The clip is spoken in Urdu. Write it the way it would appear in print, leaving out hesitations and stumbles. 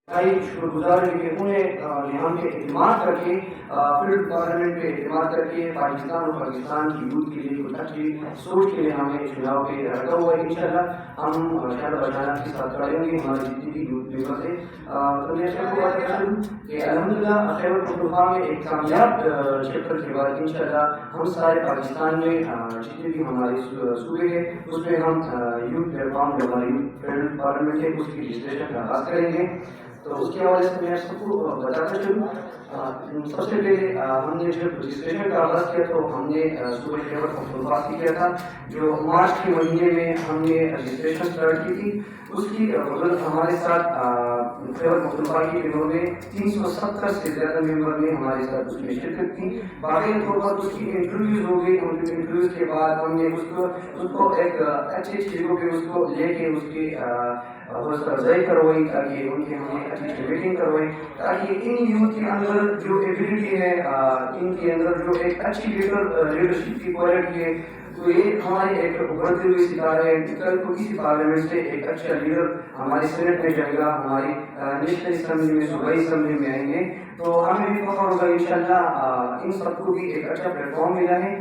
شکر گزار ہے کہ انہیں یہاں پہ اعتماد کر کے فیلڈ پارلیمنٹ پہ اعتماد کر کے پاکستان اور پاکستان کی یوتھ کے لیے کچھ اچھی سوچ کے لیے ہمیں چناؤ پہ رکھا ہوا ہے. انشاءاللہ ہم بچانا کے ساتھ کریں گے ہماری جتنی بھی یوتھ ممبر ہے. تو میں سب کو بات کر دوں کہ الحمدللہ خیبر پختونخوا میں ایک کامیاب چیپٹر کے بعد انشاءاللہ ہم سارے پاکستان میں جتنے بھی ہمارے صوبے ہیں اس میں ہم یوتھ پلیٹ فارم جو ہماری یوتھ فیلڈ پارلیمنٹ ہے اس کی رجسٹریشن کا آغاز کریں گے. تو اس کے حوالے سے میں سب کو بتاتا چلوں. سب سے پہلے ہم نے جب رجسٹریشن کا آغاز کیا تو ہم نے صوبہ خیبر پختونخوا سے کیا تھا. جو مارچ کے مہینے میں ہم نے رجسٹریشن اسٹارٹ کی تھی اس کی بغل ہمارے ساتھ خیبر پختونخوا کی ٹیموں میں 370 سے زیادہ ممبر نے ہمارے ساتھ اس میں شرکت کی. باقی طور پر اس کی انٹرویوز ہو گئی. ان کی انٹرویوز کے بعد ہم نے اس کو ایک اچھی چیزوں پہ اس کو لے کے اس کی حوصلہ افزائی کروائی تاکہ ان کی ہم نے اچھی میٹنگ کروائی تاکہ ان یوتھ کے اندر جو ایبلٹی ہے ان کے اندر جو ایک اچھی لیڈرشپ کی کوالٹی ہے تو یہ ہمارے ایک ابھرتے ہوئے ستارے ہیں. کل کو کسی پارلیمنٹ سے ایک اچھا لیڈر ہماری سینٹ میں جائے گا, ہماری نیشنل اسمبلی میں صوبائی اسمبلی میں آئیں گے تو ہمیں بھی فخر ہوگا. انشاءاللہ ان سب کو بھی ایک اچھا پلیٹ فارم ملا ہے.